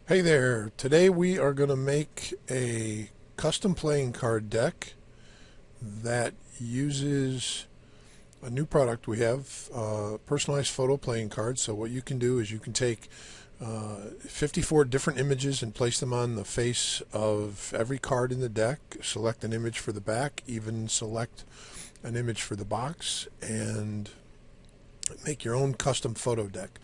Hey there, today we are going to make a custom playing card deck that uses a new product we have, personalized photo playing cards. So what you can do is you can take 54 different images and place them on the face of every card in the deck, select an image for the back, even select an image for the box, and make your own custom photo deck.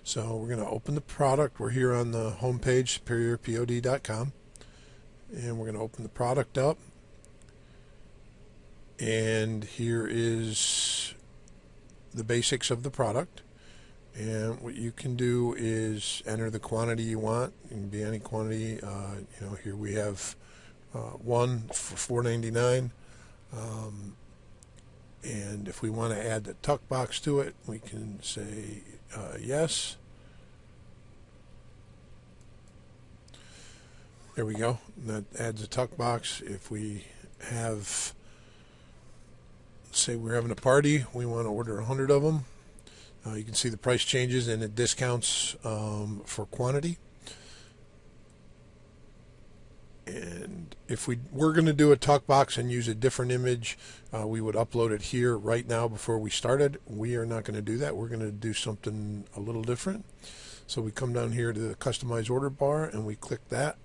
So we're going to open the product. We're here on the home page, superiorpod.com, and we're going to open the product up. And here is the basics of the product. And what you can do is enter the quantity you want. It can be any quantity. Here we have one for $4.99. And if we want to add the tuck box to it, we can say yes. There we go. That adds a tuck box. If we have, say we're having a party, we want to order 100 of them. You can see the price changes and it discounts for quantity. And if we were going to do a tuck box and use a different image, we would upload it here right now before we started. We are not going to do that. We're going to do something a little different. So we come down here to the customize order bar and we click that.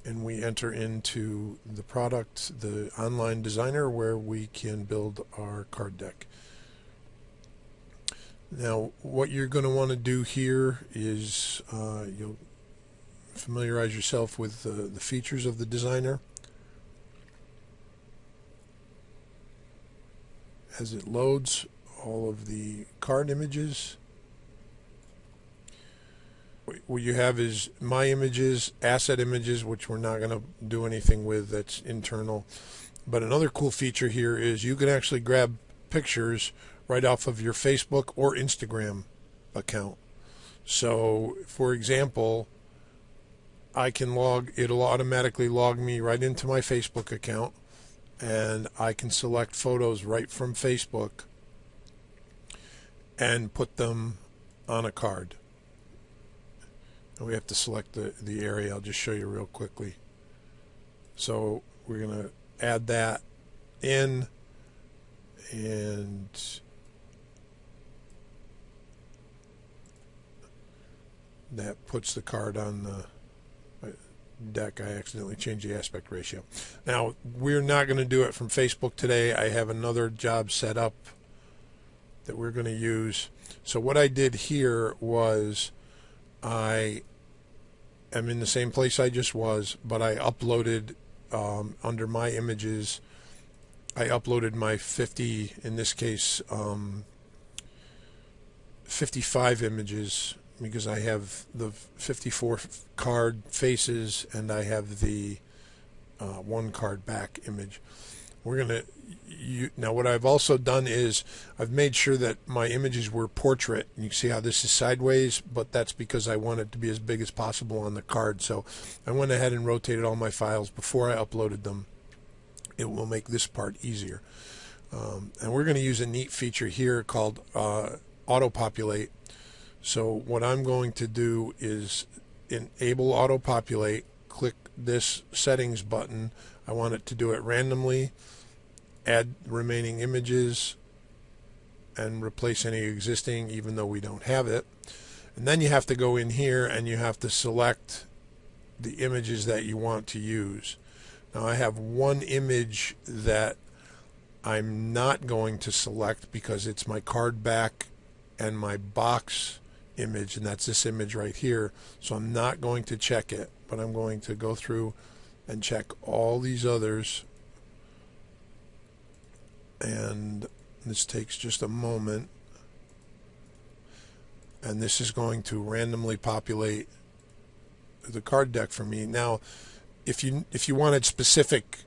And we enter into the product, the online designer, where we can build our card deck. Now, what you're going to want to do here is you'll familiarize yourself with the features of the designer. As it loads all of the card images, what you have is my images, asset images, which we're not going to do anything with, that's internal. But another cool feature here is you can actually grab pictures right off of your Facebook or Instagram account. So, for example, it'll automatically log me right into my Facebook account, and I can select photos right from Facebook and put them on a card. We have to select the area. I'll just show you real quickly. So we're going to add that in, and that puts the card on the deck. I accidentally changed the aspect ratio. Now, we're not going to do it from Facebook today. I have another job set up that we're going to use. So what I did here was I am in the same place I just was, but I uploaded under my images, I uploaded my 50, in this case 55 images, because I have the 54 card faces and I have the one card back image. We're going to now what I've also done is I've made sure that my images were portrait. You can see how this is sideways, but that's because I want it to be as big as possible on the card. So I went ahead and rotated all my files before I uploaded them. It will make this part easier. And we're going to use a neat feature here called auto-populate. So what I'm going to do is enable auto-populate, click this settings button. I want it to do it randomly, add remaining images, and replace any existing even though we don't have it. And then you have to go in here and you have to select the images that you want to use. Now I have one image that I'm not going to select because it's my card back and my box image, and that's this image right here. So I'm not going to check it, but I'm going to go through and check all these others, and this takes just a moment, and this is going to randomly populate the card deck for me. Now if you wanted specific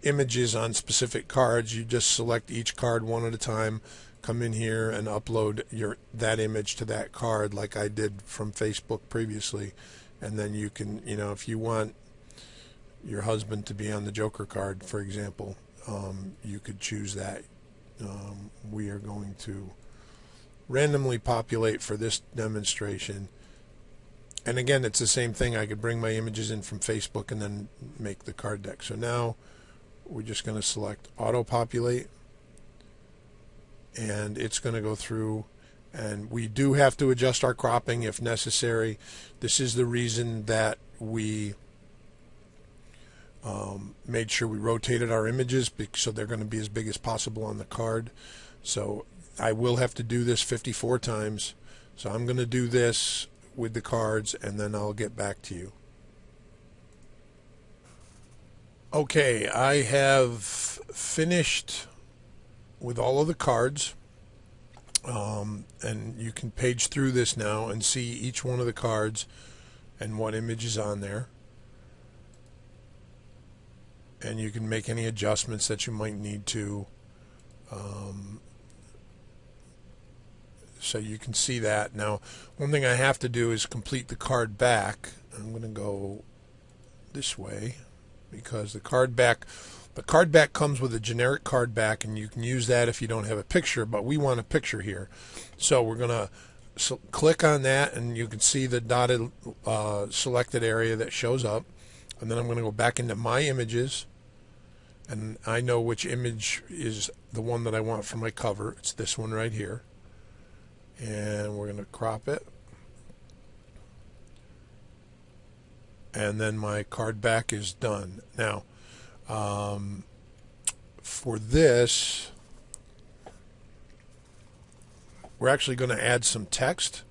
images on specific cards, you just select each card one at a time, come in here and upload that image to that card like I did from Facebook previously, and then you can, if you want your husband to be on the Joker card, for example, you could choose that. We are going to randomly populate for this demonstration And again, it's the same thing. I could bring my images in from Facebook and then make the card deck. So now we're just going to select auto populate, and it's going to go through, and we do have to adjust our cropping if necessary. This is the reason that we made sure we rotated our images, so they're going to be as big as possible on the card. So I will have to do this 54 times. So I'm going to do this with the cards, and then I'll get back to you. Okay, I have finished with all of the cards, and you can page through this now and see each one of the cards and what image is on there, and you can make any adjustments that you might need to, so you can see that. Now, one thing I have to do is complete the card back. I'm going to go this way, because the card back comes with a generic card back, and you can use that if you don't have a picture, but we want a picture here. So we're going to click on that, and you can see the dotted selected area that shows up. And then I'm going to go back into my images, and I know which image is the one that I want for my cover. It's this one right here. And we're going to crop it. And then my card back is done. Now, for this, we're actually going to add some text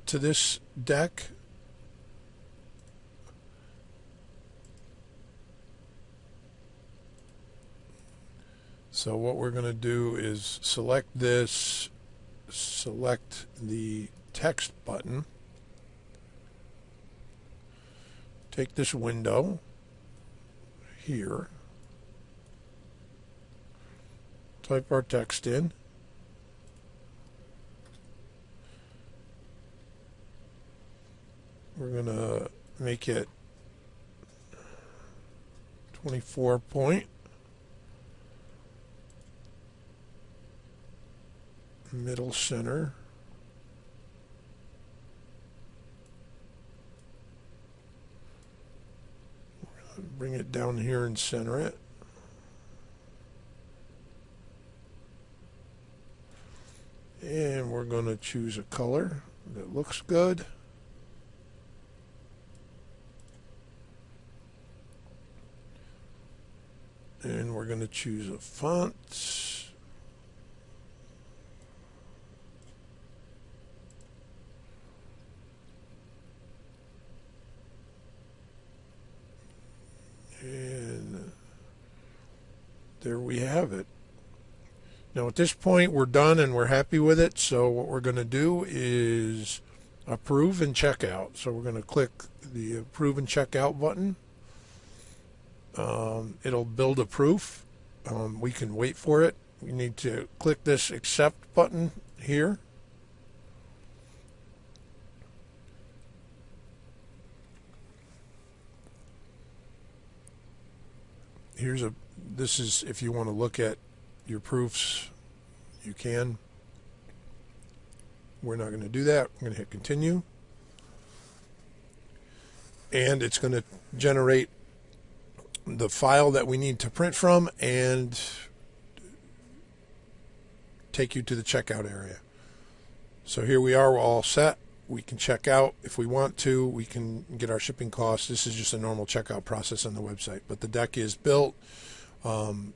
to this deck. So what we're going to do is select this, select the text button, take this window here, type our text in, we're going to make it 24 point, middle center, bring it down here and center it. And we're going to choose a color that looks good. And we're going to choose a font. And there we have it. Now at this point we're done and we're happy with it, so what we're going to do is approve and check out. So we're going to click the approve and check out button. It'll build a proof. We can wait for it. We need to click this accept button here. This is if you want to look at your proofs, you can. We're not going to do that. We're going to hit continue. And it's going to generate the file that we need to print from and take you to the checkout area. So here we are, we're all set. We can check out if we want to. We can get our shipping costs. This is just a normal checkout process on the website. But the deck is built, and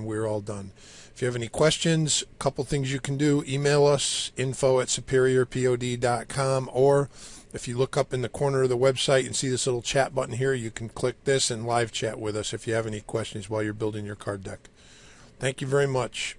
we're all done. If you have any questions, a couple things you can do. Email us, info@superiorpod.com, or if you look up in the corner of the website and see this little chat button here, you can click this and live chat with us if you have any questions while you're building your card deck. Thank you very much.